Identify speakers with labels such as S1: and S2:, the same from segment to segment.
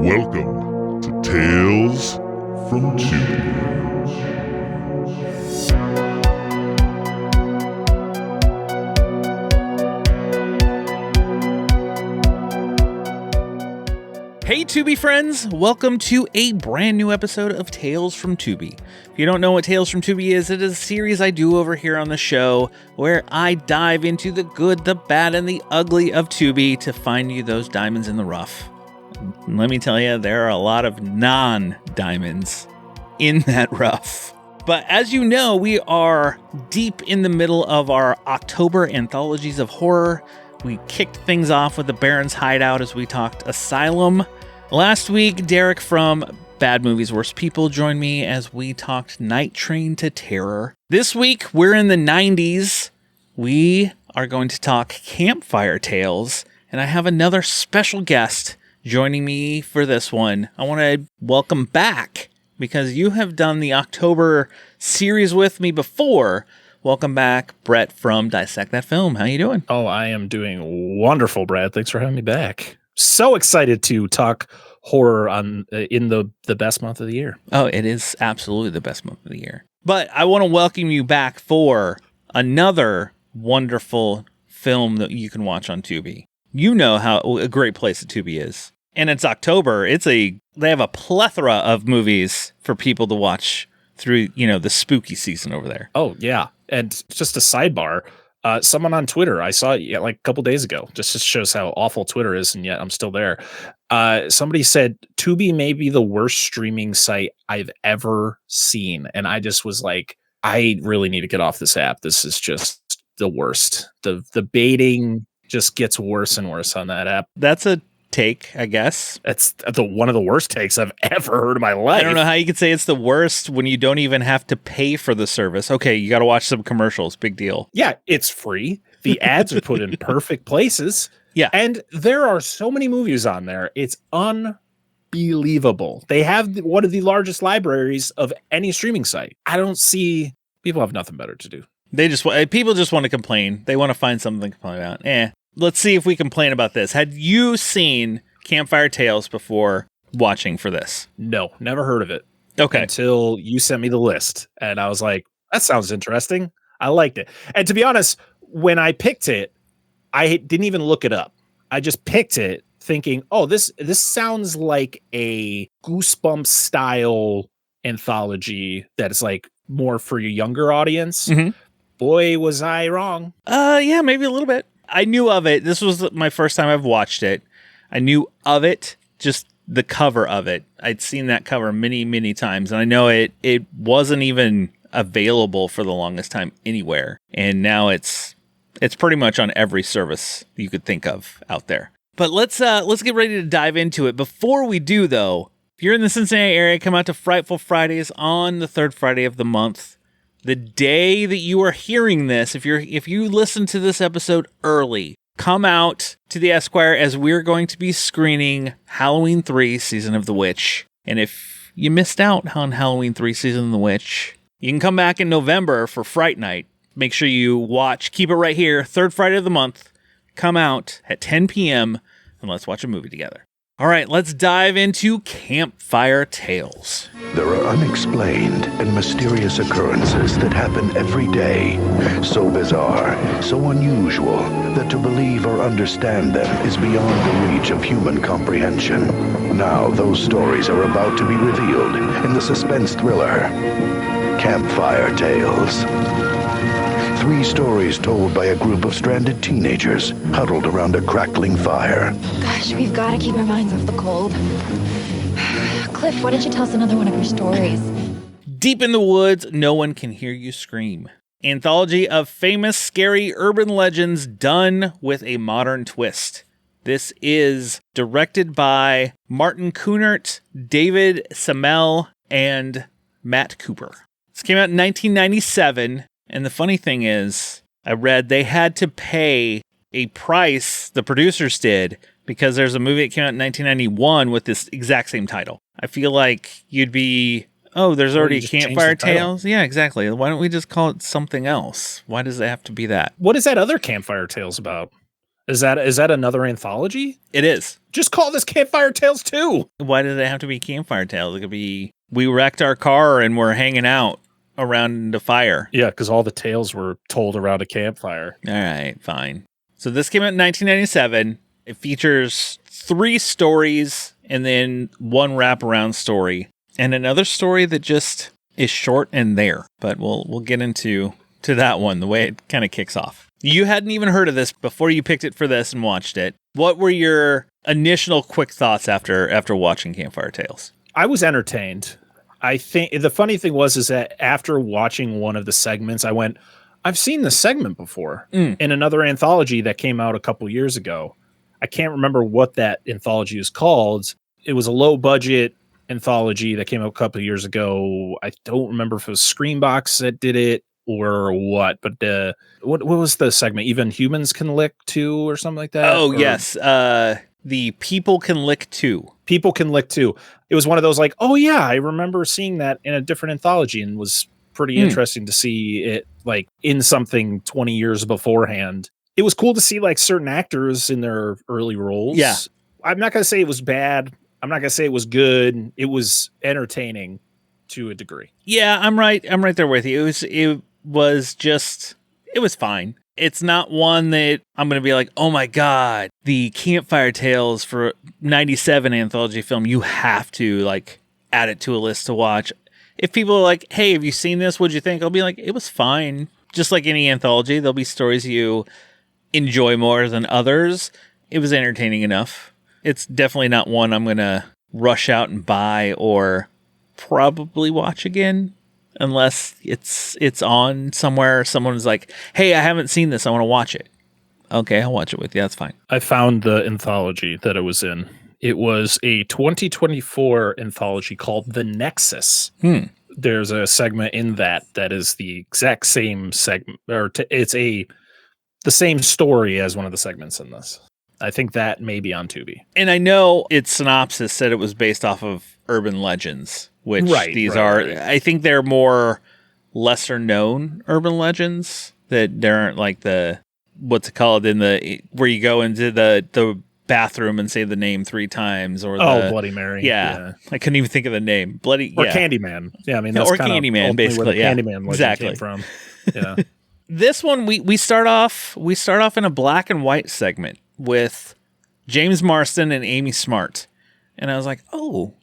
S1: Welcome to Tales from Tubi.
S2: Hey Tubi friends, welcome to a brand new episode of Tales from Tubi. If you don't know what Tales from Tubi is, it is a series I do over here on the show where I dive into the good, the bad, and the ugly of Tubi to find you those diamonds in the rough. And let me tell you, there are a lot of non-diamonds in that rough. But as you know, we are deep in the middle of our October Anthologies of Horror. We kicked things off with the Baron's Hideout as we talked Asylum. Last week, Derek from Bad Movies, Worst People joined me as we talked Night Train to Terror. This week, we're in the 90s. We are going to talk Campfire Tales, and I have another special guest joining me for this one. I want to welcome back, because you have done the October series with me before. Welcome back, Brett from Dissect That Film. How you doing?
S3: Oh, I am doing wonderful, Brad. Thanks for having me back. So excited to talk horror in the best month of the year.
S2: Oh, it is absolutely the best month of the year. But I want to welcome you back for another wonderful film that you can watch on Tubi. You know how a great place Tubi is. And it's October. They have a plethora of movies for people to watch through, the spooky season over there.
S3: Oh, yeah. And just a sidebar, someone on Twitter, I saw it like a couple days ago, just shows how awful Twitter is, and yet I'm still there. Somebody said, Tubi may be the worst streaming site I've ever seen. And I just was like, I really need to get off this app. This is just the worst. The baiting just gets worse and worse on that app.
S2: That's a take, I guess.
S3: It's one of the worst takes I've ever heard in my life.
S2: I don't know how you could say it's the worst when you don't even have to pay for the service. Okay, you got to watch some commercials. Big deal.
S3: Yeah, it's free. The ads are put in perfect places.
S2: Yeah.
S3: And there are so many movies on there. It's unbelievable. They have one of the largest libraries of any streaming site. I don't see people have nothing better to do.
S2: People just want to complain. They want to find something to complain about. Let's see if we complain about this. Had you seen Campfire Tales before watching for this?
S3: No, never heard of it.
S2: Okay.
S3: Until you sent me the list. And I was like, that sounds interesting. I liked it. And to be honest, when I picked it, I didn't even look it up. I just picked it thinking, oh, this sounds like a Goosebumps style anthology that is like more for your younger audience.
S2: Mm-hmm.
S3: Boy, was I wrong.
S2: Yeah, maybe a little bit. I knew of it. This was my first time I've watched it. I knew of it, just the cover of it. I'd seen that cover many, many times, and I know it wasn't even available for the longest time anywhere. And now it's pretty much on every service you could think of out there. But let's get ready to dive into it. Before we do, though, if you're in the Cincinnati area, come out to Frightful Fridays on the third Friday of the month. The day that you are hearing this, if you listen to this episode early, come out to the Esquire as we're going to be screening Halloween 3 Season of the Witch. And if you missed out on Halloween 3 Season of the Witch, you can come back in November for Fright Night. Make sure you watch, keep it right here, third Friday of the month. Come out at 10 p.m. and let's watch a movie together. All right, let's dive into Campfire Tales.
S4: There are unexplained and mysterious occurrences that happen every day. So bizarre, so unusual, that to believe or understand them is beyond the reach of human comprehension. Now those stories are about to be revealed in the suspense thriller, Campfire Tales. 3 stories told by a group of stranded teenagers huddled around a crackling fire.
S5: Gosh, we've got to keep our minds off the cold. Cliff, why don't you tell us another one of your stories?
S2: Deep in the woods, no one can hear you scream. Anthology of famous, scary urban legends done with a modern twist. This is directed by Martin Kunert, David Semel, and Matt Cooper. This came out in 1997. And the funny thing is, I read they had to pay a price, the producers did, because there's a movie that came out in 1991 with this exact same title. I feel like you'd be, there's already Campfire Tales? Yeah, exactly. Why don't we just call it something else? Why does it have to be that?
S3: What is that other Campfire Tales about? Is that another anthology?
S2: It is.
S3: Just call this Campfire Tales 2.
S2: Why did it have to be Campfire Tales? It could be we wrecked our car and we're hanging out around the fire.
S3: Yeah, because all the tales were told around a campfire.
S2: All right, fine. So this came out in 1997. It features 3 stories and then 1 wraparound story and another story that just is short and there. But we'll get into that one, the way it kind of kicks off. You hadn't even heard of this before you picked it for this and watched it. What were your initial quick thoughts after watching Campfire Tales?
S3: I was entertained. I think the funny thing is that after watching one of the segments, I went, I've seen this segment before in another anthology that came out a couple years ago. I can't remember what that anthology is called. It was a low budget anthology that came out a couple of years ago. I don't remember if it was Screambox that did it or what, but what was the segment? Even Humans Can Lick Too or something like that?
S2: Oh, yes. The People Can Lick Too.
S3: People Can Lick Too. It was one of those like, oh yeah, I remember seeing that in a different anthology and was pretty interesting to see it like in something 20 years beforehand. It was cool to see like certain actors in their early roles.
S2: Yeah.
S3: I'm not going to say it was bad. I'm not going to say it was good. It was entertaining to a degree.
S2: Yeah, I'm right there with you. It was fine. It's not one that I'm going to be like, oh my God, the Campfire Tales for 97 anthology film, you have to like add it to a list to watch. If people are like, hey, have you seen this? What'd you think? I'll be like, it was fine. Just like any anthology, there'll be stories you enjoy more than others. It was entertaining enough. It's definitely not one I'm going to rush out and buy or probably watch again. Unless it's on somewhere, someone's like, hey, I haven't seen this, I want to watch it. Okay, I'll watch it with you, that's fine.
S3: I found the anthology that it was in. It was a 2024 anthology called The Nexus. There's a segment in that is the exact same segment, or it's the same story as one of the segments in this. I think that may be on Tubi.
S2: And I know its synopsis said it was based off of urban legends. Which these are. I think they're more lesser known urban legends that there aren't like the what's it called in the where you go into the bathroom and say the name 3 times or
S3: Bloody Mary.
S2: Yeah. I couldn't even think of the name.
S3: Or Candyman. Yeah, I mean that's
S2: or Candyman basically.
S3: Where the Candyman legend came from. Yeah.
S2: This one we start off in a black and white segment with James Marsden and Amy Smart, and I was like, oh.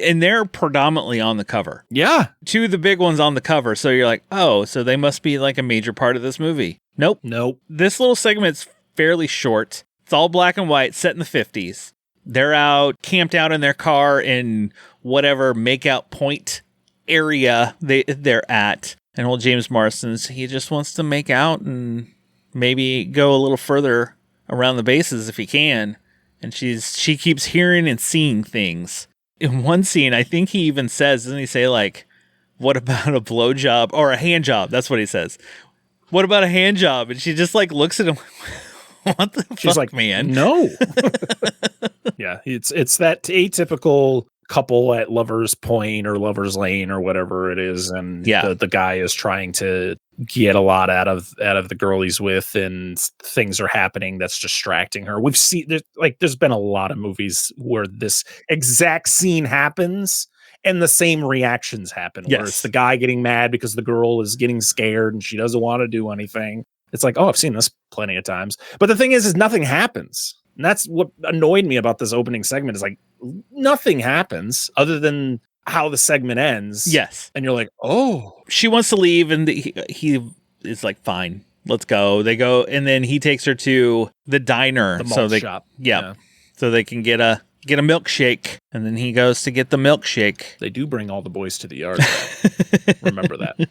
S2: And they're predominantly on the cover.
S3: Yeah.
S2: 2 of the big ones on the cover. So you're like, oh, so they must be like a major part of this movie. Nope. This little segment's fairly short. It's all black and white, set in the 50s. They're out, camped out in their car in whatever makeout point area they're at. And old James Marsden's, he just wants to make out and maybe go a little further around the bases if he can. And she keeps hearing and seeing things. In one scene, I think he even says, doesn't he say like, what about a blowjob or a hand job? That's what he says. What about a hand job? And she just like looks at him. What the
S3: She's
S2: fuck,
S3: like,
S2: man?
S3: No. Yeah, it's that atypical couple at Lover's Point or Lover's Lane or whatever it is, and the guy is trying to get a lot out of the girl he's with, and things are happening that's distracting her. We've seen there's been a lot of movies where this exact scene happens and the same reactions happen. Where it's the guy getting mad because the girl is getting scared and she doesn't want to do anything. It's like, oh, I've seen this plenty of times. But the thing is nothing happens. And that's what annoyed me about this opening segment is like nothing happens other than how the segment ends.
S2: Yes.
S3: And you're like, oh.
S2: She wants to leave and he is like, fine, let's go. They go and then he takes her to the diner.
S3: The malt shop.
S2: Yeah. So they can get a milkshake. And then he goes to get the milkshake.
S3: They do bring all the boys to the yard. Remember that.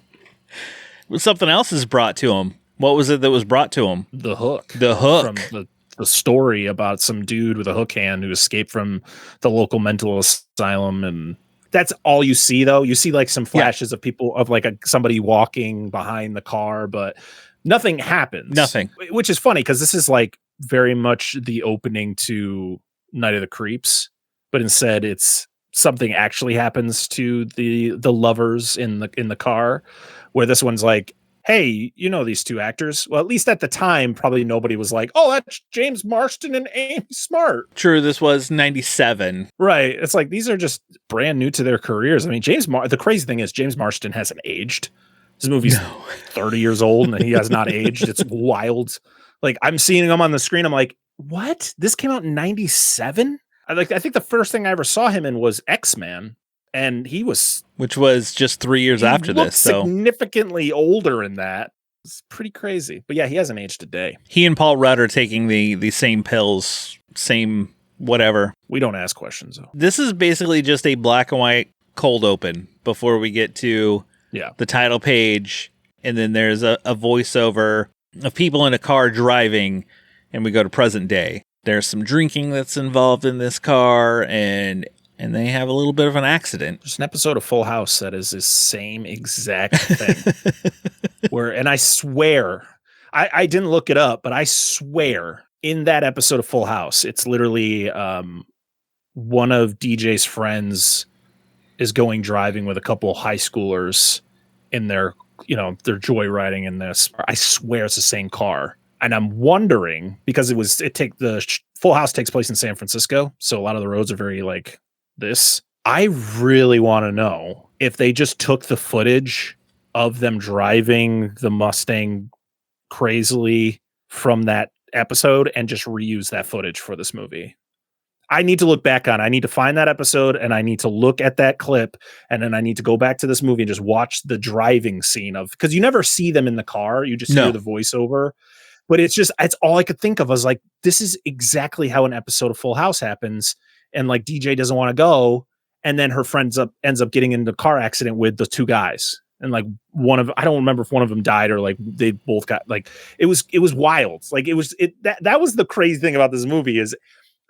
S2: Something else is brought to him. What was it that was brought to him?
S3: The hook.
S2: The hook.
S3: From the story about some dude with a hook hand who escaped from the local mental asylum. And that's all you see, though. You see like some flashes of people, of like somebody walking behind the car, but nothing happens.
S2: Nothing.
S3: Which is funny because this is like very much the opening to Night of the Creeps, but instead it's something actually happens to the lovers in the car, where this one's like, hey, you know these two actors? Well, at least at the time, probably nobody was like, oh, that's James Marsden and Amy Smart.
S2: True, this was 97.
S3: Right. It's like, these are just brand new to their careers. I mean, the crazy thing is James Marsden hasn't aged. This movie's 30 years old and he has not aged. It's wild. Like, I'm seeing him on the screen. I'm like, what? This came out in 97? I think the first thing I ever saw him in was X-Men. And
S2: which was just 3 years after this. So
S3: significantly older in that. It's pretty crazy. But yeah, he hasn't aged a day.
S2: He and Paul Rudd are taking the same pills, same whatever.
S3: We don't ask questions though.
S2: This is basically just a black and white cold open before we get to the title page. And then there's a voiceover of people in a car driving, and we go to present day. There's some drinking that's involved in this car, and they have a little bit of an accident.
S3: There's an episode of Full House that is the same exact thing. And I swear, I didn't look it up, but I swear in that episode of Full House, it's literally one of DJ's friends is going driving with a couple high schoolers in their, they're joyriding in this. I swear it's the same car. And I'm wondering, because Full House takes place in San Francisco, so a lot of the roads are very like this. I really want to know if they just took the footage of them driving the Mustang crazily from that episode and just reuse that footage for this movie. I need to look back on. I need to find that episode and I need to look at that clip, and then I need to go back to this movie and just watch the driving scene because you never see them in the car. You just hear the voiceover. But it's all I could think of. I was like, this is exactly how an episode of Full House happens. And like DJ doesn't want to go, and then her friend ends up getting into a car accident with the two guys, and like I don't remember if one of them died or like they both got like it was wild. Like that was the crazy thing about this movie is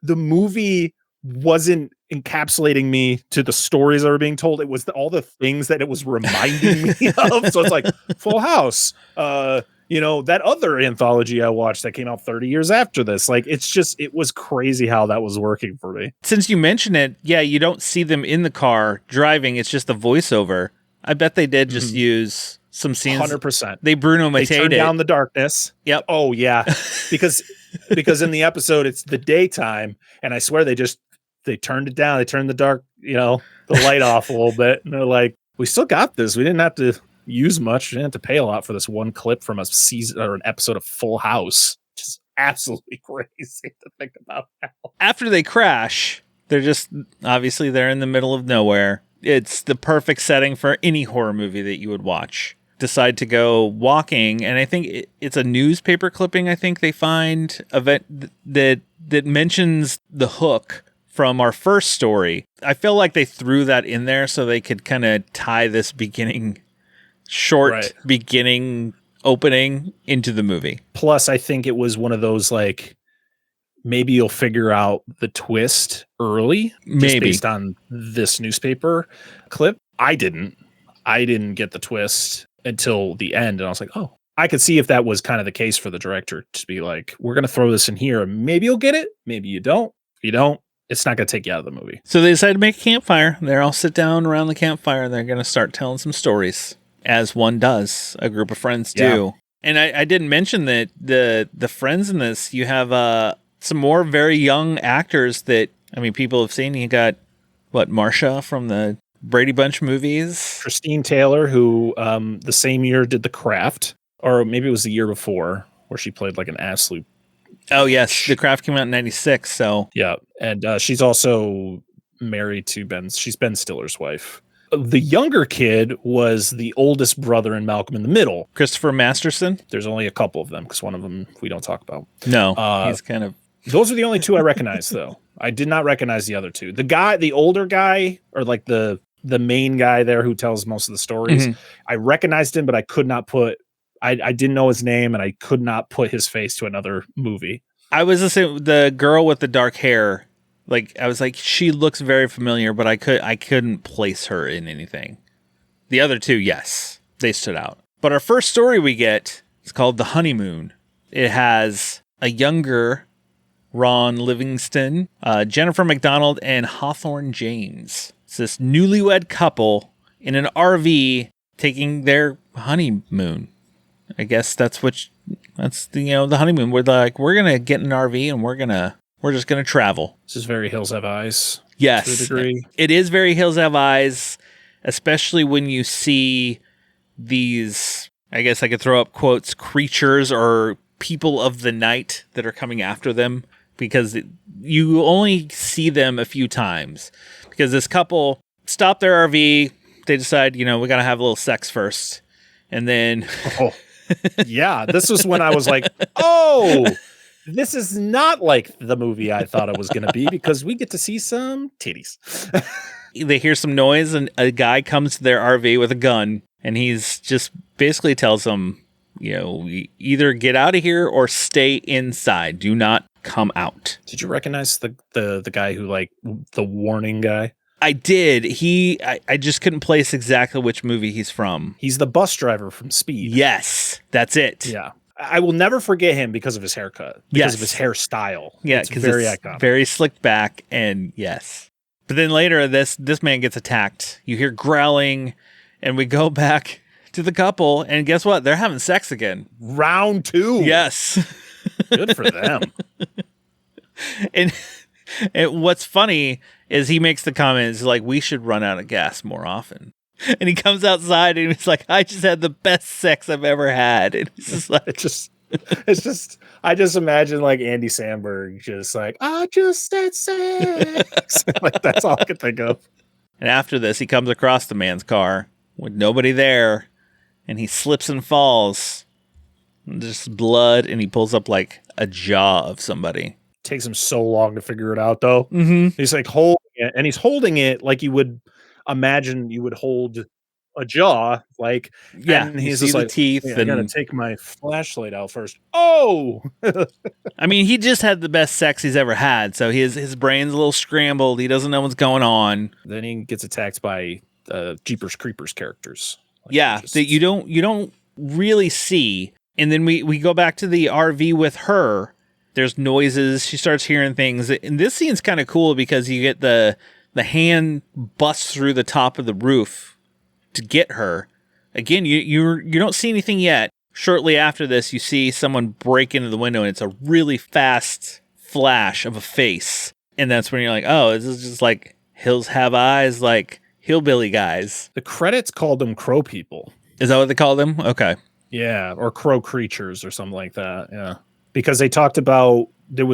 S3: the movie wasn't encapsulating me to the stories that were being told. It was all the things that it was reminding me of. So it's like Full House, that other anthology I watched that came out 30 years after this. Like, it was crazy how that was working for me.
S2: Since you mention it, yeah, you don't see them in the car driving. It's just a voiceover. I bet they did just use some scenes.
S3: 100%.
S2: They Bruno Mattei
S3: They turned down the darkness.
S2: Yep.
S3: Oh, yeah. Because in the episode, it's the daytime, and I swear they turned it down. They turned the light off a little bit, and they're like, we still got this. We didn't have to use much. We didn't have to pay a lot for this one clip from a season or an episode of Full House. Just absolutely crazy to think about now.
S2: After they crash, they're in the middle of nowhere. It's the perfect setting for any horror movie that you would watch. Decide to go walking, and I think it's a newspaper clipping. I think they find event that mentions the hook from our first story. I feel like they threw that in there so they could kind of tie this beginning opening into the movie.
S3: Plus, I think it was one of those like maybe you'll figure out the twist early, just based on this newspaper clip. I didn't get the twist until the end, and I was like, oh, I could see if that was kind of the case for the director to be like, we're going to throw this in here, and maybe you'll get it, maybe you don't. If you don't, it's not going to take you out of the movie.
S2: So they decided to make a campfire. They all sit down around the campfire, and they're going to start telling some stories, as one does, a group of friends do. And I didn't mention that the friends in this, you have some more very young actors that, people have seen. You got, Marsha from the Brady Bunch movies.
S3: Christine Taylor, who the same year did The Craft, or maybe it was the year before, where she played like an absolute.
S2: Oh, yes. The Craft came out in 96, so.
S3: Yeah, and she's also married to she's Ben Stiller's wife. The younger kid was the oldest brother in Malcolm in the Middle.
S2: Christopher Masterson?
S3: There's only a couple of them, because one of them we don't talk about.
S2: No, he's kind of...
S3: Those are the only two I recognize, though. I did not recognize the other two. The older guy, or like the main guy there who tells most of the stories, I recognized him, but I could not I didn't know his name, and I could not put his face to another movie.
S2: I was listening, the girl with the dark hair, I was like, she looks very familiar, but I couldn't place her in anything. The other two, yes, they stood out. But our first story we get is called The Honeymoon. It has a younger Ron Livingston, Jennifer McDonald, and Hawthorne James. It's this newlywed couple in an RV taking their honeymoon. I guess that's the honeymoon. We're like, we're going to get in an RV and we're just going to travel.
S3: This is very Hills Have Eyes.
S2: Yes.
S3: To a degree.
S2: It is very Hills Have Eyes, especially when you see these, I guess I could throw up quotes, creatures or people of the night that are coming after them, because you only see them a few times. Because this couple stop their RV, they decide, we got to have a little sex first. And then...
S3: Oh, yeah, this was when I was like, oh, this is not like the movie I thought it was going to be, because we get to see some titties.
S2: They hear some noise, and a guy comes to their RV with a gun, and he's just basically tells them, either get out of here or stay inside. Do not come out.
S3: Did you recognize the guy who, like, the warning guy?
S2: I did. I just couldn't place exactly which movie he's from.
S3: He's the bus driver from Speed.
S2: Yes, that's it.
S3: Yeah. I will never forget him because of his haircut. Because of his hairstyle.
S2: Yeah,
S3: because it's very iconic.
S2: Very slicked back, and yes. But then later, this man gets attacked. You hear growling, and we go back to the couple, and guess what? They're having sex again.
S3: Round 2.
S2: Yes.
S3: Good for them.
S2: And what's funny is he makes the comments like, we should run out of gas more often. And he comes outside and he's like, I just had the best sex I've ever had. And he's just like,
S3: I just imagine like Andy Samberg just like, I just had sex. Like, that's all I can think of.
S2: And after this, he comes across the man's car with nobody there, and he slips and falls. And just blood, and he pulls up like a jaw of somebody.
S3: Takes him so long to figure it out, though.
S2: Mm-hmm.
S3: He's like holding it, and he's holding it like you would imagine you would hold a jaw, like,
S2: yeah.
S3: And he's just like,
S2: teeth.
S3: I gotta take my flashlight out first. Oh,
S2: I mean, he just had the best sex he's ever had, so his brain's a little scrambled. He doesn't know what's going on.
S3: Then he gets attacked by Jeepers Creepers characters. Like,
S2: yeah, that you don't really see. And then we go back to the RV with her. There's noises. She starts hearing things. And this scene's kind of cool because you get the hand busts through the top of the roof to get her. Again, you don't see anything yet. Shortly after this, you see someone break into the window, and it's a really fast flash of a face. And that's when you're like, oh, this is just like Hills Have Eyes, like hillbilly guys.
S3: The credits called them crow people.
S2: Is that what they call them? Okay.
S3: Yeah, or crow creatures or something like that. Yeah. Because they talked about, they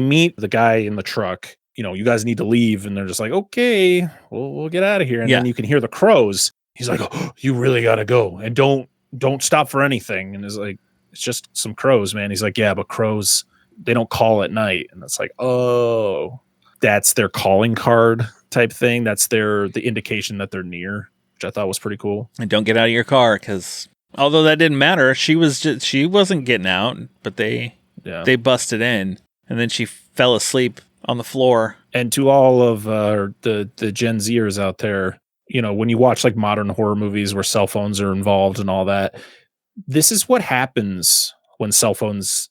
S3: meet the guy in the truck, you guys need to leave. And they're just like, okay, we'll get out of here. And then you can hear the crows. He's like, oh, you really got to go. And don't stop for anything. And it's like, it's just some crows, man. He's like, yeah, but crows, they don't call at night. And it's like, oh, that's their calling card type thing. That's the indication that they're near, which I thought was pretty cool.
S2: And don't get out of your car, because although that didn't matter, she wasn't getting out, but they busted in, and then she fell asleep on the floor. And
S3: to all of the Gen Zers out there, when you watch like modern horror movies where cell phones are involved and all that, this is what happens when cell phones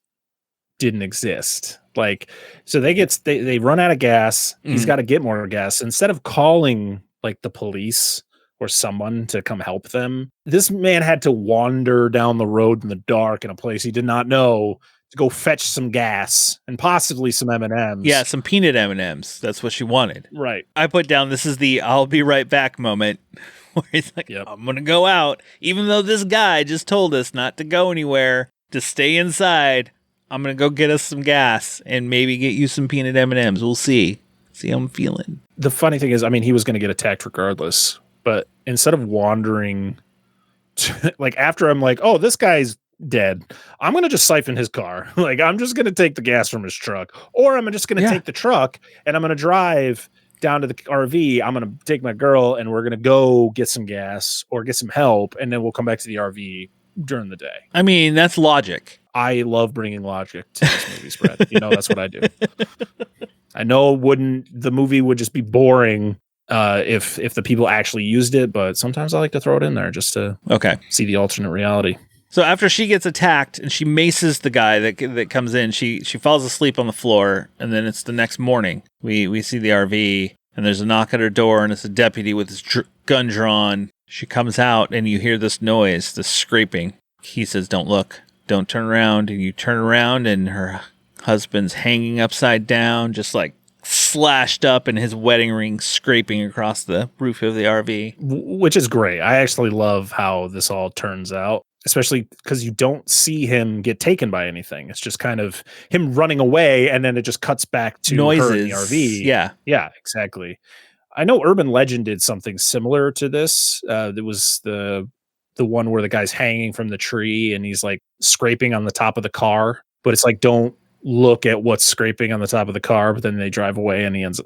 S3: didn't exist. Like, so they run out of gas. He's got to get more gas. Instead of calling like the police or someone to come help them, this man had to wander down the road in the dark in a place he did not know to go fetch some gas and possibly some M&Ms.
S2: Yeah, some peanut M&Ms. That's what she wanted.
S3: Right.
S2: I put down, this is the I'll be right back moment where he's like, I'm going to go out. Even though this guy just told us not to go anywhere, to stay inside, I'm going to go get us some gas and maybe get you some peanut M&Ms. We'll see. See how I'm feeling.
S3: The funny thing is, I mean, he was going to get attacked regardless. But instead of wandering, like after I'm like, oh, this guy's dead, I'm going to just siphon his car. Like, I'm just going to take the gas from his truck. Or I'm just going to take the truck and I'm going to drive down to the RV. I'm going to take my girl and we're going to go get some gas or get some help. And then we'll come back to the RV during the day.
S2: I mean, that's logic.
S3: I love bringing logic to these movies, Brett. That's what I do. I know the movie would just be boring if the people actually used it, but sometimes I like to throw it in there just to see the alternate reality.
S2: So after she gets attacked and she maces the guy that comes in, she falls asleep on the floor, and then it's the next morning. We see the RV, and there's a knock at her door, and it's a deputy with his gun drawn. She comes out, and you hear this noise, this scraping. he says, don't look, don't turn around. And you turn around and her husband's hanging upside down, just like slashed up, and his wedding ring scraping across the roof of the RV.
S3: Which is great. I actually love how this all turns out, especially because you don't see him get taken by anything. It's just kind of him running away, and then it just cuts back to
S2: noises
S3: her in the RV. Yeah, exactly. I know Urban Legend did something similar to this. There was the one where the guy's hanging from the tree and he's like scraping on the top of the car, but it's like, don't look at what's scraping on the top of the car. But then they drive away and he ends up,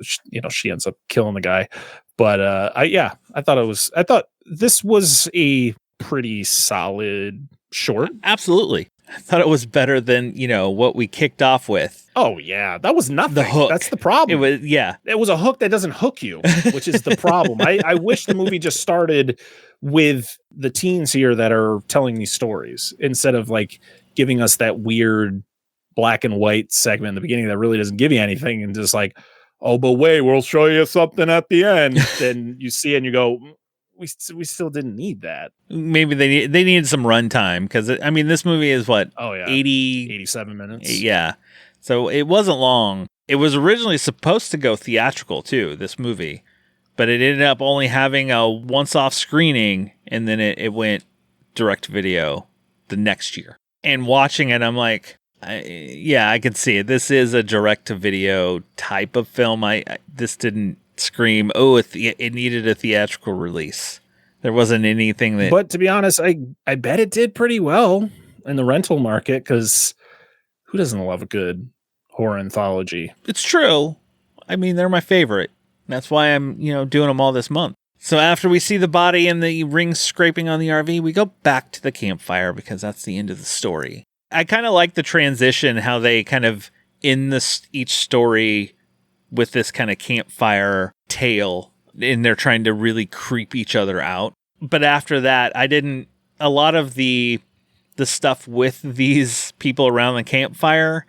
S3: she ends up killing the guy. But I thought this was a pretty solid short.
S2: Absolutely. I thought it was better than, what we kicked off with.
S3: Oh yeah, that was nothing.
S2: The hook.
S3: That's the problem.
S2: It
S3: was a hook that doesn't hook you, which is the problem. I wish the movie just started with the teens here that are telling these stories instead of like giving us that weird black and white segment in the beginning that really doesn't give you anything, and just like, oh, but wait, we'll show you something at the end. Then you see it and you go, we still didn't need that.
S2: Maybe they needed some runtime, because this movie is what?
S3: 87 minutes.
S2: Yeah. So it wasn't long. It was originally supposed to go theatrical too, this movie, but it ended up only having a once-off screening, and then it went direct to video the next year. And watching it, I'm like, I can see it. This is a direct to video type of film. This didn't scream, oh, it needed a theatrical release. There wasn't anything that.
S3: But to be honest, I bet it did pretty well in the rental market, because who doesn't love a good horror anthology?
S2: It's true. They're my favorite. That's why I'm, doing them all this month. So after we see the body and the ring scraping on the RV, we go back to the campfire, because that's the end of the story. I kind of like the transition, how they kind of end each story with this kind of campfire tale, and they're trying to really creep each other out. But after that, a lot of the stuff with these people around the campfire,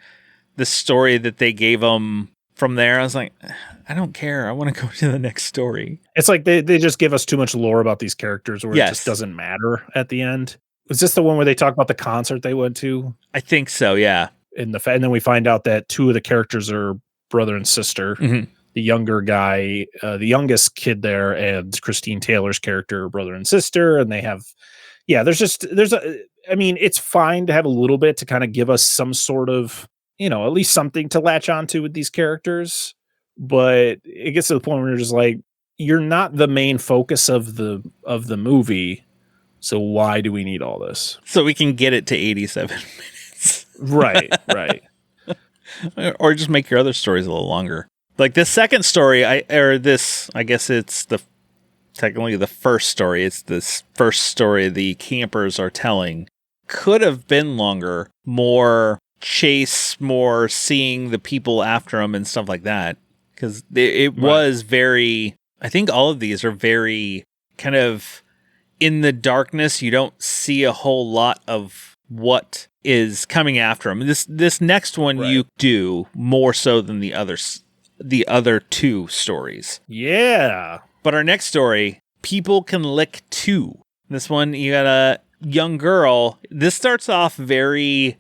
S2: the story that they gave them from there, I was like, I don't care. I want to go to the next story.
S3: It's like they just give us too much lore about these characters where it just doesn't matter at the end. Was this the one where they talk about the concert they went to?
S2: I think so, yeah.
S3: And then we find out that two of the characters are brother and sister. Mm-hmm. The younger guy, the youngest kid there, and Christine Taylor's character are brother and sister. And they have, it's fine to have a little bit to kind of give us some sort of, at least something to latch onto with these characters. But it gets to the point where you're just like, you're not the main focus of the movie. So why do we need all this?
S2: So we can get it to 87 minutes.
S3: Right.
S2: Or just make your other stories a little longer. Like this second story, I guess it's technically the first story. It's this first story the campers are telling. Could have been longer, more chase, more seeing the people after them and stuff like that. Because it was very, I think all of these are very kind of in the darkness. You don't see a whole lot of what is coming after them. This next one you do more so than the other two stories.
S3: Yeah.
S2: But our next story, People Can Lick Too. This one, you got a young girl. This starts off very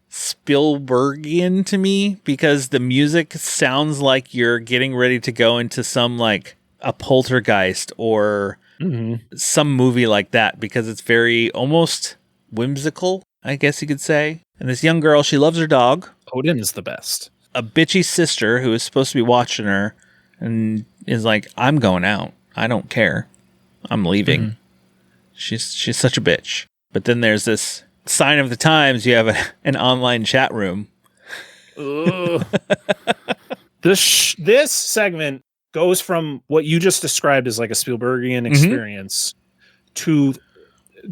S2: Spielbergian to me, because the music sounds like you're getting ready to go into some like a Poltergeist or some movie like that, because it's very almost whimsical, I guess you could say. And this young girl, she loves her dog.
S3: Odin is the best.
S2: A bitchy sister who is supposed to be watching her and is like, I'm going out. I don't care. I'm leaving. Mm-hmm. She's such a bitch. But then there's this sign of the times. You have an online chat room.
S3: This segment goes from what you just described as like a Spielbergian experience to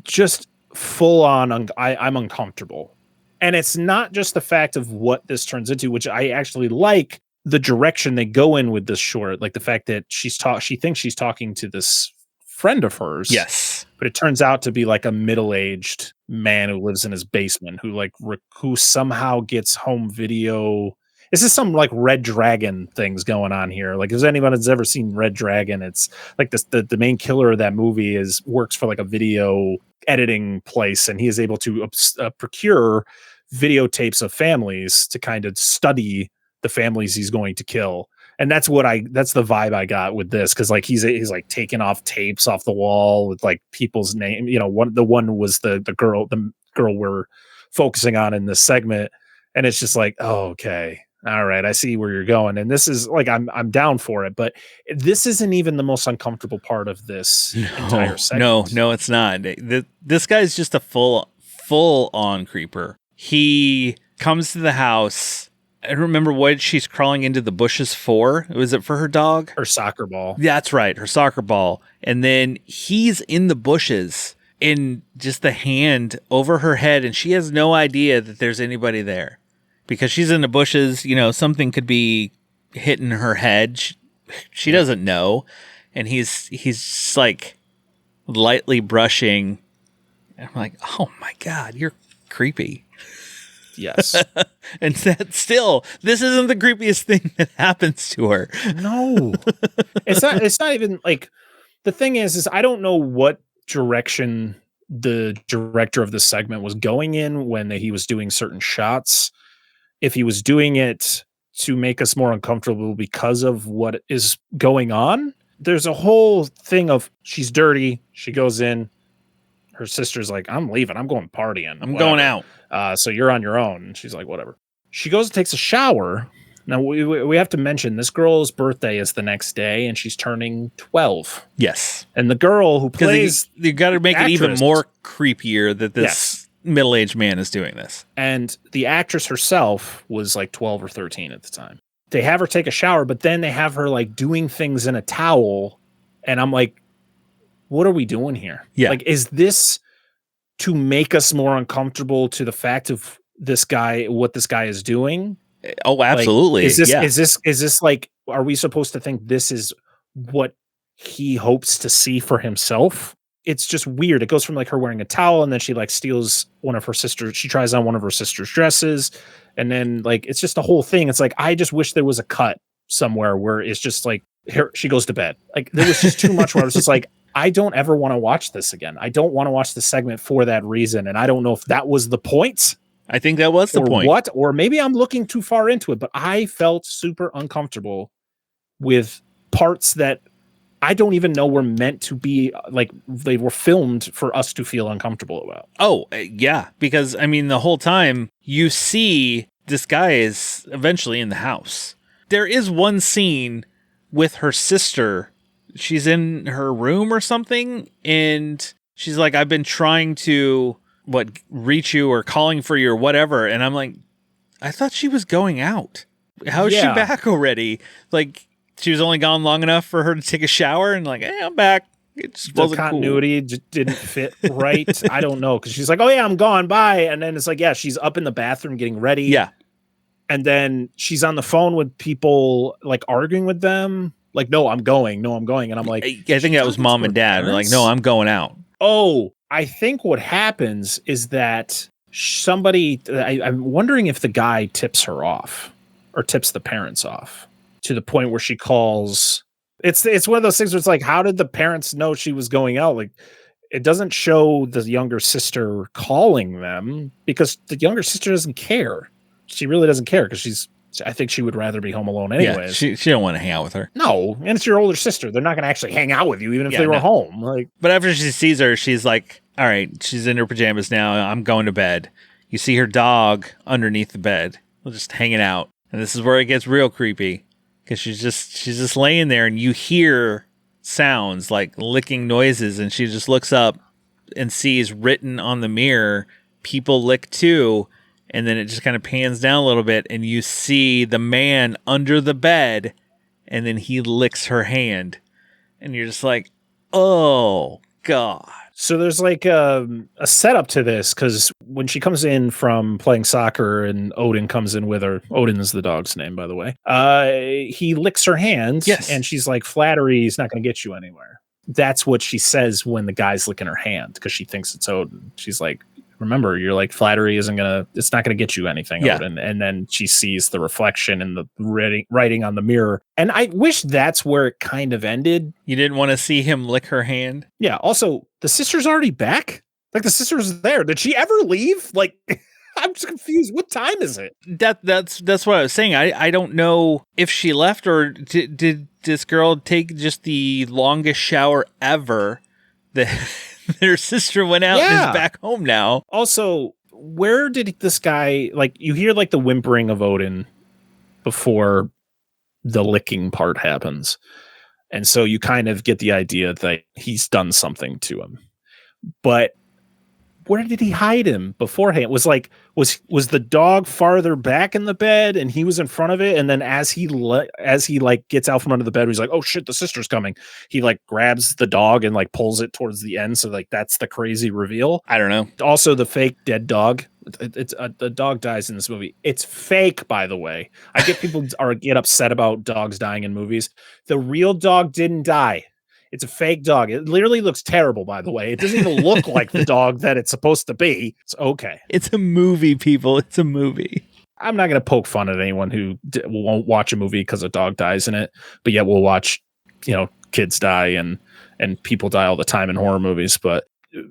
S3: just full on. I'm uncomfortable. And it's not just the fact of what this turns into, which I actually like the direction they go in with this short. Like the fact that she thinks she's talking to this friend of hers.
S2: Yes.
S3: But it turns out to be like a middle-aged man who lives in his basement who somehow gets home video. this is some like Red Dragon things going on here. Like, if anyone has ever seen Red Dragon, it's like this, the main killer of that movie works for like a video editing place, and he is able to procure videotapes of families to kind of study the families he's going to kill. And that's the vibe I got with this, because like he's like taking off tapes off the wall with like people's name. You know, the one was the girl we're focusing on in this segment, and it's just like, oh, okay, all right, I see where you're going. And this is like, I'm down for it, but this isn't even the most uncomfortable part of this entire segment.
S2: No, it's not. This guy's just a full on creeper. He comes to the house. I don't remember what she's crawling into the bushes for. Was it for her dog?
S3: Her soccer ball.
S2: Yeah, that's right, her soccer ball. And then he's in the bushes in just the hand over her head, and she has no idea that there's anybody there. Because she's in the bushes, you know, something could be hitting her head. She doesn't know. And he's just like lightly brushing. And I'm like, oh my God, you're creepy.
S3: Yes.
S2: And that still, this isn't the creepiest thing that happens to her.
S3: No. It's not even like, the thing is I don't know what direction the director of this segment was going in when he was doing certain shots. If he was doing it to make us more uncomfortable because of what is going on. There's a whole thing of, she's dirty. She goes in. Her sister's like, I'm leaving. I'm going partying.
S2: I'm going out.
S3: So you're on your own. And she's like, whatever. She goes and takes a shower. Now, we have to mention, this girl's birthday is the next day, and she's turning 12.
S2: Yes.
S3: And the girl who plays...
S2: You got to make it even more creepier that this middle-aged man is doing this.
S3: And the actress herself was like 12 or 13 at the time. They have her take a shower, but then they have her like doing things in a towel. And I'm like, what are we doing here?
S2: Yeah.
S3: Like, is this to make us more uncomfortable to the fact of this guy, what this guy is doing?
S2: Oh, absolutely.
S3: Like, is this like, are we supposed to think this is what he hopes to see for himself? It's just weird. It goes from like her wearing a towel, and then she like steals one of her sisters. She tries on one of her sister's dresses. And then like, it's just a whole thing. It's like, I just wish there was a cut somewhere where it's just like, here she goes to bed. Like, there was just too much where I was just like, I don't ever want to watch this again. I don't want to watch the segment for that reason. And I don't know if that was the point.
S2: I think that was the point.
S3: What? Or maybe I'm looking too far into it, but I felt super uncomfortable with parts that I don't even know were meant to be, like, they were filmed for us to feel uncomfortable about.
S2: Oh, yeah. Because, I mean, the whole time you see this guy is eventually in the house. There is one scene with her sister. She's in her room or something, and she's like, I've been trying to, reach you or calling for you or whatever. And I'm like, I thought she was going out. How is she back already? Like, she was only gone long enough for her to take a shower and like, hey, I'm back. It just wasn't
S3: continuity
S2: cool.
S3: Just didn't fit right. I don't know. Cause she's like, oh yeah, I'm gone. Bye. And then it's like, yeah, she's up in the bathroom getting ready.
S2: Yeah.
S3: And then she's on the phone with people, like arguing with them. Like, no, I'm going. No, I'm going. And I'm like,
S2: I think that was mom and dad. They're like, no, I'm going out.
S3: Oh, I think what happens is that somebody, I'm wondering if the guy tips her off or tips the parents off to the point where she calls. It's one of those things where it's like, how did the parents know she was going out? Like, it doesn't show the younger sister calling them because the younger sister doesn't care. She really doesn't care because I think she would rather be home alone anyways.
S2: Yeah, she don't want to hang out with her.
S3: No, and it's your older sister. They're not going to actually hang out with you even if they were home. Like,
S2: but after she sees her, she's like, all right, she's in her pajamas now. I'm going to bed. You see her dog underneath the bed, just hanging out. And this is where it gets real creepy because she's just laying there and you hear sounds like licking noises. And she just looks up and sees written on the mirror, people lick too. And then it just kind of pans down a little bit and you see the man under the bed and then he licks her hand. And you're just like, oh, God.
S3: So there's like a setup to this because when she comes in from playing soccer and Odin comes in with her, Odin is the dog's name, by the way, he licks her hand.
S2: Yes.
S3: And she's like, flattery is not going to get you anywhere. That's what she says when the guy's licking her hand because she thinks it's Odin. She's like, remember, you're like, flattery it's not gonna get you anything.
S2: Yeah.
S3: Odin. And then she sees the reflection in the writing on the mirror. And I wish that's where it kind of ended.
S2: You didn't want to see him lick her hand?
S3: Yeah. Also, the sister's already back. Like, the sister's there. Did she ever leave? Like, I'm just confused. What time is it?
S2: That's what I was saying. I don't know if she left, or did this girl take just the longest shower ever that their sister went out and is back home now.
S3: Also, where did this guy, like, you hear like the whimpering of Odin before the licking part happens. And so you kind of get the idea that he's done something to him. But where did he hide him beforehand? Was the dog farther back in the bed and he was in front of it? And then as he like gets out from under the bed, he's like, oh shit, the sister's coming. He like grabs the dog and like pulls it towards the end. So like, that's the crazy reveal.
S2: I don't know.
S3: Also, the fake dead dog. The dog dies in this movie. It's fake, by the way. I get people get upset about dogs dying in movies. The real dog didn't die. It's a fake dog. It literally looks terrible, by the way. It doesn't even look like the dog that it's supposed to be. It's okay.
S2: It's a movie, people. It's a movie.
S3: I'm not going to poke fun at anyone who won't watch a movie because a dog dies in it, but yet we'll watch, kids die and people die all the time in horror movies. But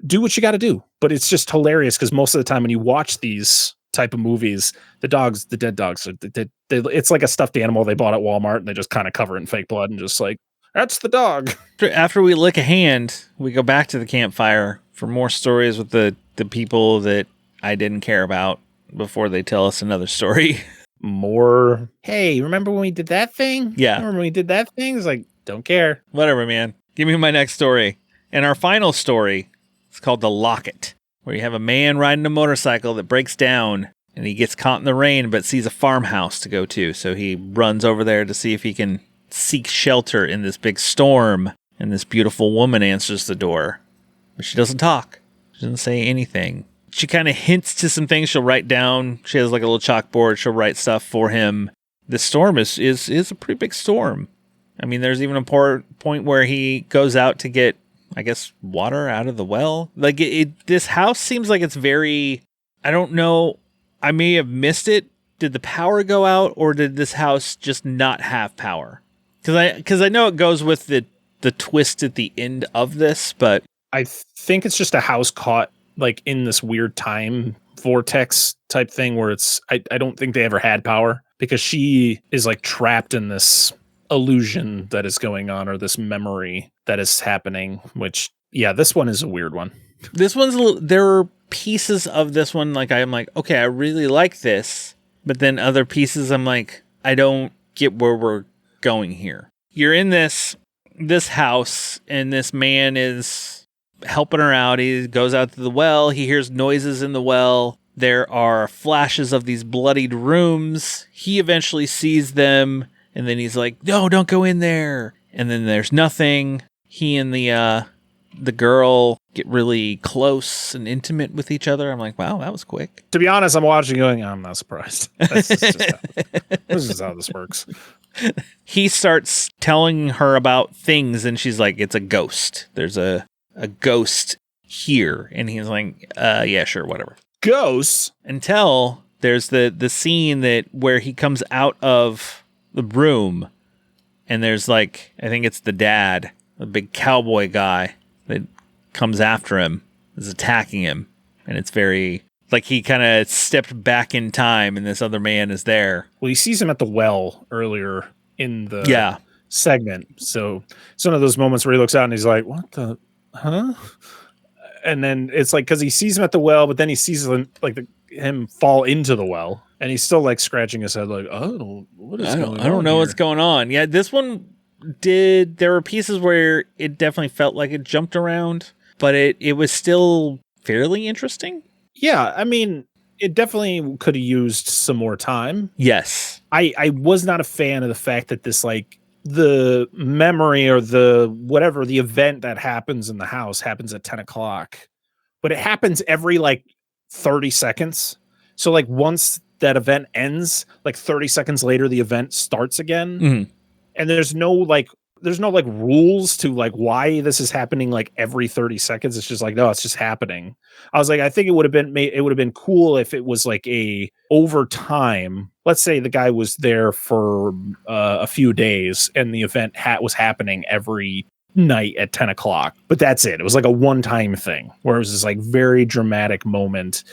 S3: do what you got to do. But it's just hilarious because most of the time when you watch these type of movies, the dead dogs, it's like a stuffed animal they bought at Walmart and they just kind of cover it in fake blood and just like, that's the dog.
S2: After we lick a hand, we go back to the campfire for more stories with the people that I didn't care about before they tell us another story.
S3: More, hey, remember when we did that thing?
S2: Yeah.
S3: Remember when we did that thing? It's like, don't care.
S2: Whatever, man. Give me my next story. And our final story is called The Locket, where you have a man riding a motorcycle that breaks down and he gets caught in the rain but sees a farmhouse to go to. So he runs over there to see if he can seek shelter in this big storm, and this beautiful woman answers the door, but she doesn't talk. She doesn't say anything. She kind of hints to some things she'll write down. She has like a little chalkboard. She'll write stuff for him. The storm is a pretty big storm. I mean, there's even a point where he goes out to get, I guess, water out of the well. Like this house seems like it's very, I don't know. I may have missed it. Did the power go out, or did this house just not have power? Because I know it goes with the twist at the end of this, but
S3: I think it's just a house caught like in this weird time vortex type thing where I don't think they ever had power, because she is like trapped in this illusion that is going on, or this memory that is happening, which, yeah, this one is a weird one.
S2: This one's there are pieces of this one like I'm like, okay, I really like this, but then other pieces I'm like, I don't get where we're going here. You're in this house and this man is helping her out. He goes out to the well. He hears noises in the well. There are flashes of these bloodied rooms. He eventually sees them, and then he's like, no, don't go in there. And then there's nothing. He and the girl get really close and intimate with each other. I'm like, wow, that was quick.
S3: To be honest, I'm watching going, I'm not surprised. This is how this works.
S2: He starts telling her about things, and she's like, it's a ghost. There's a ghost here. And he's like, yeah, sure, whatever.
S3: Ghosts?
S2: Until there's the scene where he comes out of the room, and there's like, I think it's the dad, the big cowboy guy that comes after him, is attacking him. And it's very, like, he kind of stepped back in time and this other man is there.
S3: Well, he sees him at the well earlier in the segment. So it's one of those moments where he looks out and he's like, what the, huh? And then it's like, because he sees him at the well, but then he sees him fall into the well. And he's still like scratching his head like, oh, what is going on?
S2: I don't know what's going on. Yeah, this one there were pieces where it definitely felt like it jumped around, but it was still fairly interesting.
S3: Yeah, I mean, it definitely could have used some more time.
S2: Yes.
S3: I was not a fan of the fact that this, like, the memory or the event that happens in the house happens at 10 o'clock, but it happens every like 30 seconds. So like once that event ends, like 30 seconds later, the event starts again. Mm-hmm. And there's no like like rules to like why this is happening like every 30 seconds. It's just like, no, it's just happening. I was like, I think it would have been cool if it was like a over time. Let's say the guy was there for a few days and the event was happening every night at 10 o'clock, but that's it. It was like a one-time thing where it was this like very dramatic moment.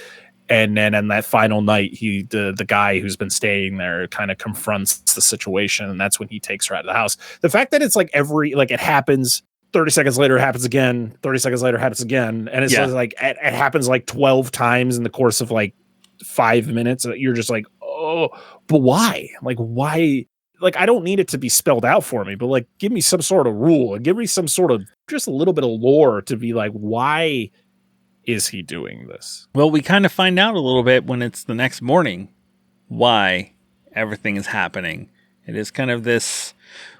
S3: And then on that final night, the guy who's been staying there kind of confronts the situation, and that's when he takes her out of the house. The fact that it's like it happens 30 seconds later, it happens again, 30 seconds later, it happens again, and it's like it happens like 12 times in the course of like 5 minutes. You're just like, oh, but why? Like, why? Like, I don't need it to be spelled out for me, but like, give me some sort of rule and give me some sort of just a little bit of lore to be like, why is he doing this?
S2: Well, we kind of find out a little bit when it's the next morning why everything is happening. It is kind of this,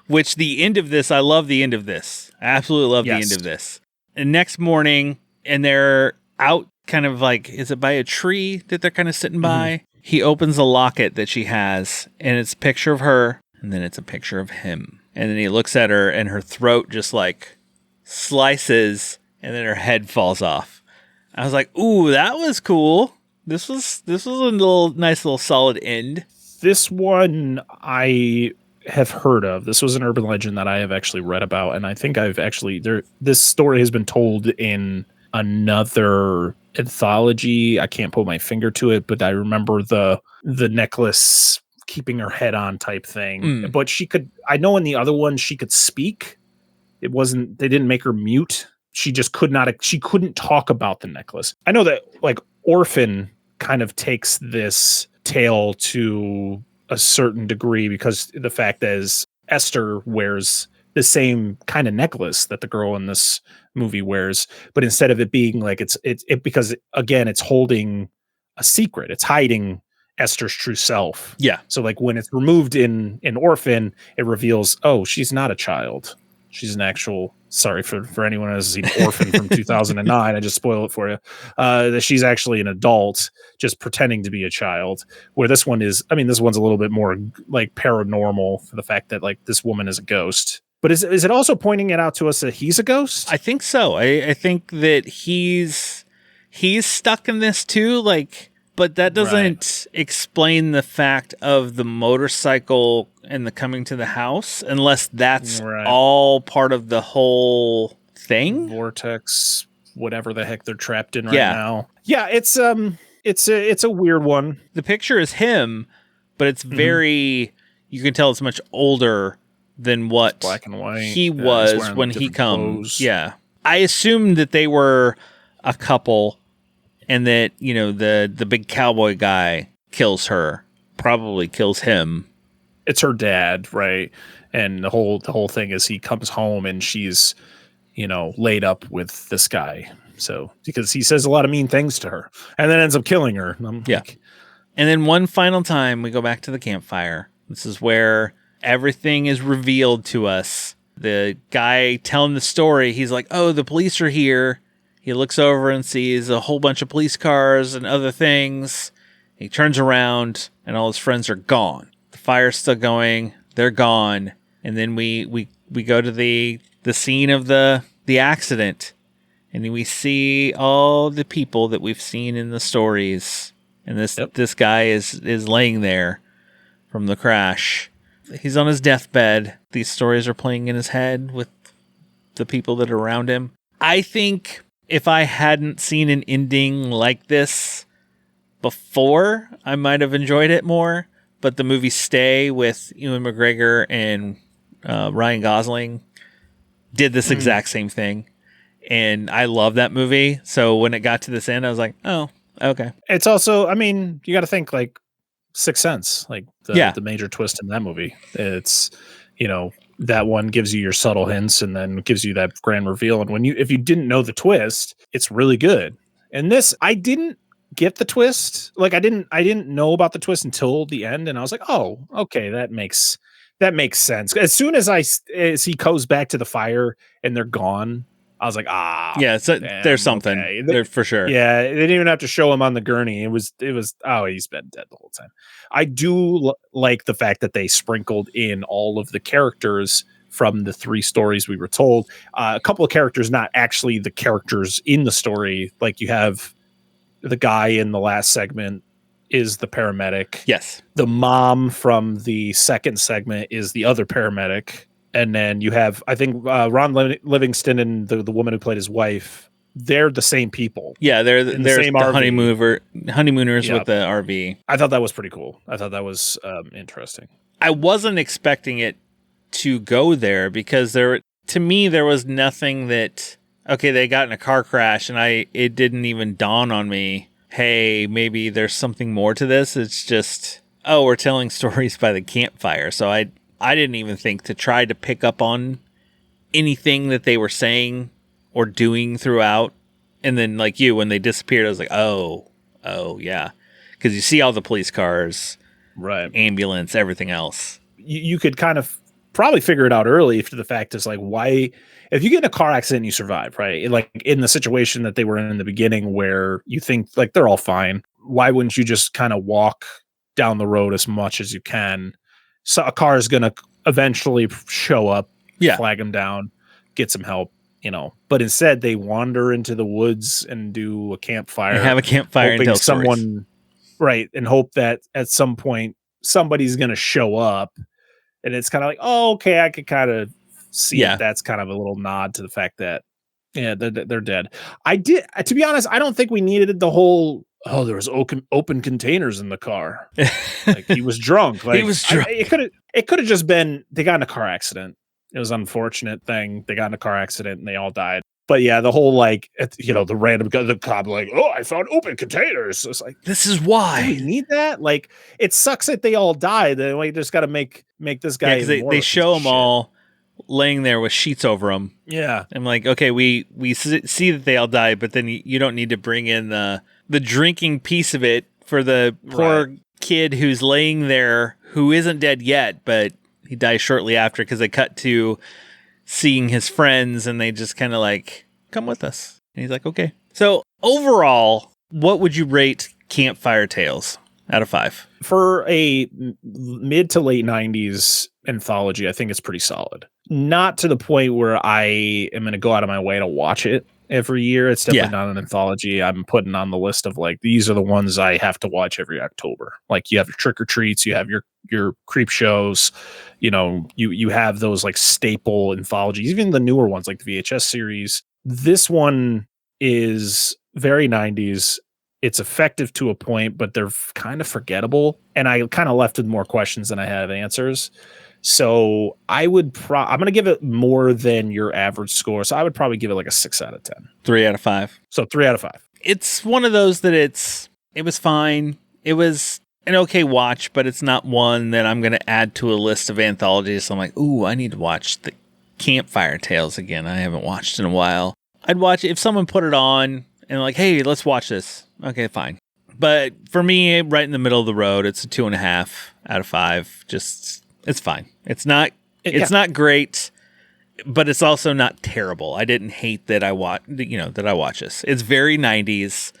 S2: which the end of this, I love the end of this. I absolutely love the end of this. And next morning, and they're out kind of like, is it by a tree that they're kind of sitting by? He opens a locket that she has, and it's a picture of her, and then it's a picture of him. And then he looks at her, and her throat just like slices, and then her head falls off. I was like, ooh, that was cool. This was a nice little solid end.
S3: This one I have heard of. This was an urban legend that I have actually read about, and I think I've actually this story has been told in another anthology. I can't put my finger to it, but I remember the necklace keeping her head on type thing. But I know in the other one she could speak. They didn't make her mute. She just couldn't talk about the necklace. I know that like Orphan kind of takes this tale to a certain degree because the fact is Esther wears the same kind of necklace that the girl in this movie wears, but instead of it being like it's because again, it's holding a secret. It's hiding Esther's true self.
S2: Yeah.
S3: So like when it's removed in Orphan, it reveals, oh, she's not a child. She's an actual, sorry for anyone who has seen Orphan from 2009. I just spoiled it for you. That she's actually an adult just pretending to be a child. Where this one is, this one's a little bit more like paranormal for the fact that like this woman is a ghost. But is it also pointing it out to us that he's a ghost?
S2: I think so. I think that he's stuck in this too. Like, but that doesn't explain the fact of the motorcycle and the coming to the house, unless that's all part of the whole thing.
S3: Vortex, whatever the heck they're trapped in now. Yeah, it's a weird one.
S2: The picture is him, but it's very, you can tell it's much older than what
S3: it's black and white.
S2: He was when he comes.
S3: Clothes.
S2: Yeah. I assumed that they were a couple and that, the big cowboy guy kills her, probably kills him.
S3: It's her dad, right? And the whole thing is he comes home and she's, laid up with this guy. So because he says a lot of mean things to her and then ends up killing her. And
S2: then one final time we go back to the campfire. This is where everything is revealed to us. The guy telling the story, he's like, oh, the police are here. He looks over and sees a whole bunch of police cars and other things. He turns around and all his friends are gone. The fire's still going. They're gone. And then we go to the scene of the accident. And then we see all the people that we've seen in the stories. And this guy is laying there from the crash. He's on his deathbed. These stories are playing in his head with the people that are around him. I think if I hadn't seen an ending like this before, I might have enjoyed it more. But the movie Stay with Ewan McGregor and Ryan Gosling did this exact same thing. And I love that movie. So when it got to this end, I was like, oh, okay.
S3: It's also, you got to think like Sixth Sense, like the major twist in that movie. It's, that one gives you your subtle hints and then gives you that grand reveal. And if you didn't know the twist, it's really good. And this, I didn't get the twist. Like I didn't know about the twist until the end. And I was like, oh, okay, that makes sense. As soon as he goes back to the fire and they're gone, I was like,
S2: yeah, there's something there for sure.
S3: Yeah, they didn't even have to show him on the gurney. It was, he's been dead the whole time. I do like the fact that they sprinkled in all of the characters from the 3 stories we were told. A couple of characters, not actually the characters in the story. Like you have the guy in the last segment is the paramedic.
S2: Yes.
S3: The mom from the second segment is the other paramedic. And then you have, I think, Ron Livingston and the woman who played his wife. They're the same people.
S2: Yeah, they're
S3: the
S2: same
S3: RV.
S2: honeymooners
S3: Yep.
S2: with the RV.
S3: I thought that was pretty cool. I thought that was interesting.
S2: I wasn't expecting it to go there because to me there was nothing that they got in a car crash and it didn't even dawn on me, hey, maybe there's something more to this. It's just, we're telling stories by the campfire. So I didn't even think to try to pick up on anything that they were saying or doing throughout. And then like when they disappeared, I was like, oh yeah. Because you see all the police cars,
S3: right?
S2: Ambulance, everything else.
S3: You could kind of probably figure it out early if the fact is like, why, if you get in a car accident and you survive, right? Like in the situation that they were in the beginning where you think like they're all fine, why wouldn't you just kind of walk down the road as much as you can? So a car is going to eventually show up, flag them down, get some help, but instead they wander into the woods and do a campfire.
S2: And have a campfire and tell
S3: someone
S2: stories.
S3: Right. And hope that at some point somebody's going to show up. And it's kind of like, okay, I could kind of see if that's kind of a little nod to the fact that, they're dead. To be honest, I don't think we needed the whole, there was open containers in the car. Like he was drunk. Like,
S2: he was drunk.
S3: It could have just been, they got in a car accident. It was an unfortunate thing. They got in a car accident and they all died. But yeah, the whole the random guy, the cop, like, I found open containers. It's like,
S2: this is why.
S3: Do we need that? Like, it sucks that they all died. Then we just got to make this guy.
S2: Yeah, they show them all laying there with sheets over them.
S3: Yeah,
S2: I'm like, okay, we see that they all died, but then you don't need to bring in the drinking piece of it for the poor kid who's laying there who isn't dead yet, but he dies shortly after because they cut to seeing his friends and they just kind of like, come with us. And he's like, okay. So overall, what would you rate Campfire Tales out of 5?
S3: For a mid to late 90s anthology, I think it's pretty solid. Not to the point where I am going to go out of my way to watch it every year. It's definitely not an anthology I'm putting on the list of like, these are the ones I have to watch every October. Like you have your trick or treats, you have your creep shows, you have those like staple anthologies, even the newer ones like the VHS series. This one is very 90s. It's effective to a point, but they're kind of forgettable. And I kind of left with more questions than I have answers. So I would I'm going to give it more than your average score. So I would probably give it like a 6 out of 10.
S2: 3 out of 5.
S3: So 3 out of 5.
S2: It's one of those that it was fine. It was an okay watch, but it's not one that I'm going to add to a list of anthologies. So I'm like, ooh, I need to watch the Campfire Tales again. I haven't watched in a while. I'd watch it if someone put it on and like, hey, let's watch this. Okay, fine. But for me, right in the middle of the road, it's a 2.5 out of 5. Just, it's fine. It's not great, but it's also not terrible. I didn't hate that I watch this. It's very 90s,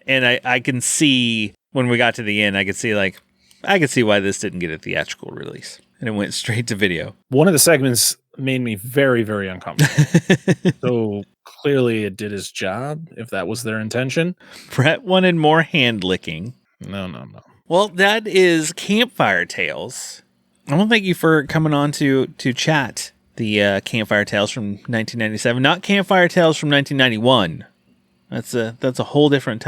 S2: and I can see when we got to the end, I could see why this didn't get a theatrical release, and it went straight to video.
S3: One of the segments made me very, very uncomfortable. So clearly it did his job, if that was their intention.
S2: Brett wanted more hand licking.
S3: No.
S2: Well, that is Campfire Tales. I want to thank you for coming on to chat the Campfire Tales from 1997, not Campfire Tales from 1991. That's a whole different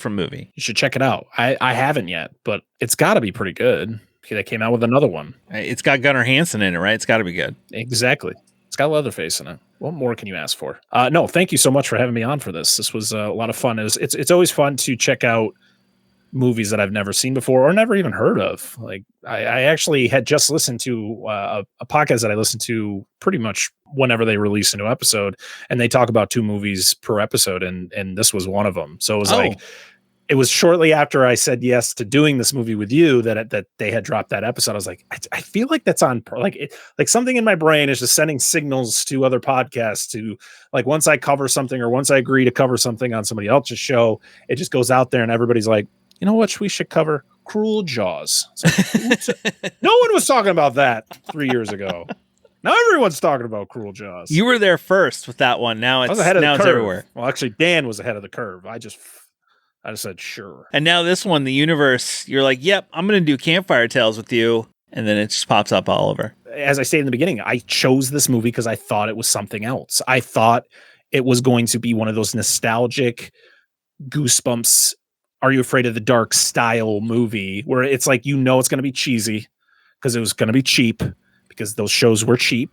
S2: movie.
S3: You should check it out. I haven't yet, but it's got to be pretty good. They came out with another one.
S2: It's got Gunnar Hansen in it, right? It's got to be good.
S3: Exactly. It's got Leatherface in it. What more can you ask for? No, thank you so much for having me on for this. This was a lot of fun. It's always fun to check out movies that I've never seen before or never even heard of. Like I actually had just listened to a podcast that I listen to pretty much whenever they release a new episode, and they talk about 2 movies per episode, and this was one of them. So it was like, it was shortly after I said yes to doing this movie with you that they had dropped that episode. I was like, I feel like that's on like something in my brain is just sending signals to other podcasts to like, once I cover something or once I agree to cover something on somebody else's show, it just goes out there and everybody's like, you know what we should cover? Cruel Jaws. Like, no one was talking about that 3 years ago. Now everyone's talking about Cruel Jaws.
S2: You were there first with that one. Now
S3: I
S2: it's
S3: was ahead of
S2: now
S3: the
S2: it's
S3: curve.
S2: everywhere.
S3: Well, actually, Dan was ahead of the curve. I just said sure.
S2: And now this one, the universe, you're like, yep, I'm going to do Campfire Tales with you. And then it just pops up all over.
S3: As I stated in the beginning, I chose this movie because I thought it was something else. I thought it was going to be one of those nostalgic Goosebumps, Are You Afraid of the Dark style movie where it's like, it's going to be cheesy because it was going to be cheap because those shows were cheap,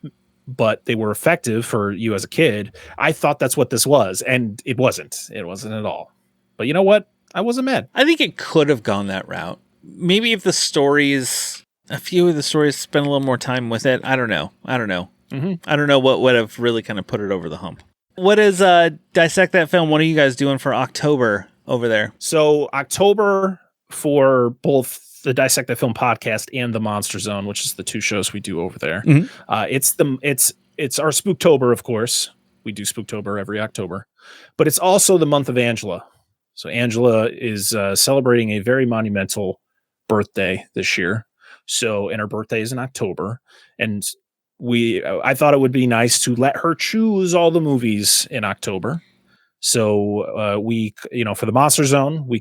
S3: but they were effective for you as a kid. I thought that's what this was, and it wasn't. It wasn't at all. But you know what? I wasn't mad.
S2: I think it could have gone that route. Maybe if a few of the stories spent a little more time with it. I don't know.
S3: Mm-hmm.
S2: I don't know what would have really kind of put it over the hump. What is Dissect That Film? What are you guys doing for October over there?
S3: So October for both the Dissect That Film podcast and the Monster Zone, which is the two shows we do over there.
S2: Mm-hmm.
S3: It's our Spooktober, of course. We do Spooktober every October, but it's also the month of Angela. So Angela is celebrating a very monumental birthday this year. And her birthday is in October, and I thought it would be nice to let her choose all the movies in October. So for the Monster Zone, we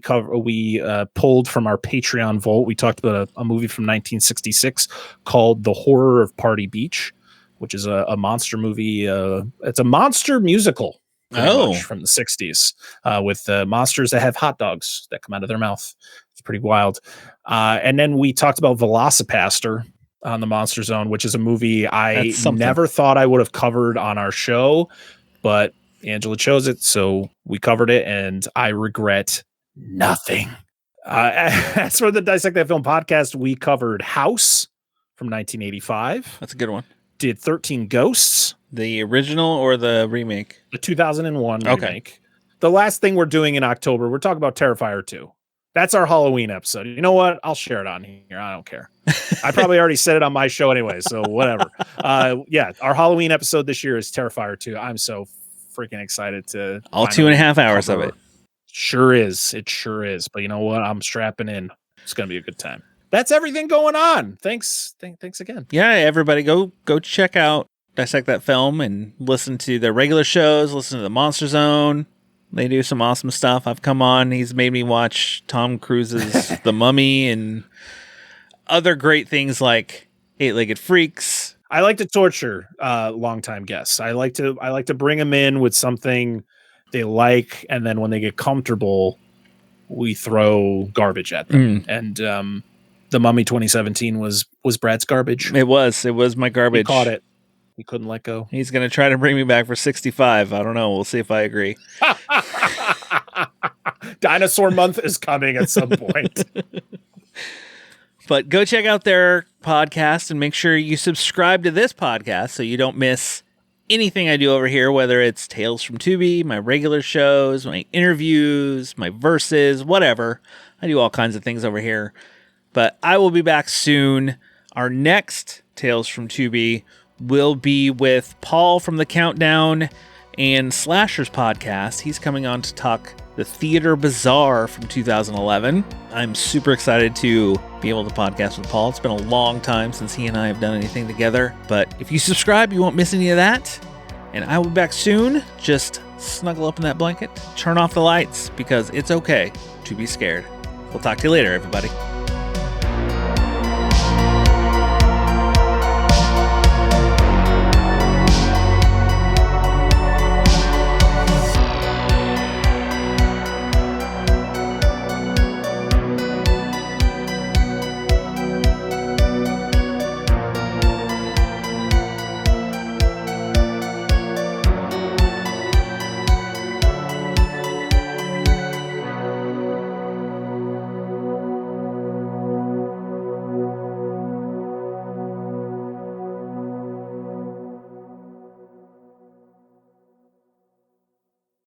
S3: pulled from our Patreon vault. We talked about a movie from 1966 called The Horror of Party Beach, which is a monster movie. It's a monster musical from the 60s with monsters that have hot dogs that come out of their mouth. It's pretty wild. And then we talked about Velocipaster on the Monster Zone, which is a movie I never thought I would have covered on our show, but Angela chose it, so we covered it, and I regret nothing. As for the Dissect That Film podcast, we covered House from 1985.
S2: That's a good one.
S3: Did 13 Ghosts.
S2: The original or the remake?
S3: The 2001 remake. The last thing we're doing in October, we're talking about Terrifier 2. That's our Halloween episode. You know what? I'll share it on here. I don't care. I probably already said it on my show anyway, so whatever. Our Halloween episode this year is Terrifier 2. I'm so freaking excited to
S2: all 2.5 hours of it.
S3: Sure is. It sure is. But you know what? I'm strapping in. It's going to be a good time. That's everything going on. Thanks again.
S2: Yeah, everybody go check out Dissect That Film and listen to their regular shows, listen to the Monster Zone. They do some awesome stuff. I've come on. He's made me watch Tom Cruise's The Mummy and other great things like Eight-Legged Freaks.
S3: I like to torture longtime guests. I like to bring them in with something they like, and then when they get comfortable, we throw garbage at them. And The Mummy 2017 was Brad's garbage.
S2: It was my garbage.
S3: He caught it. He couldn't let go.
S2: He's going to try to bring me back for 65. I don't know. We'll see if I agree.
S3: Dinosaur month is coming at some point.
S2: But go check out their podcast and make sure you subscribe to this podcast so you don't miss anything I do over here, whether it's Tales from Tubi, my regular shows, my interviews, my verses, whatever. I do all kinds of things over here. But I will be back soon. Our next Tales from Tubi will be with Paul from the Countdown and Slashers podcast. He's coming on to talk the Theater Bazaar from 2011. I'm super excited to be able to podcast with Paul. It's been a long time since he and I have done anything together. But if you subscribe, you won't miss any of that. And I will be back soon. Just snuggle up in that blanket, turn off the lights, because it's okay to be scared. We'll talk to you later, everybody.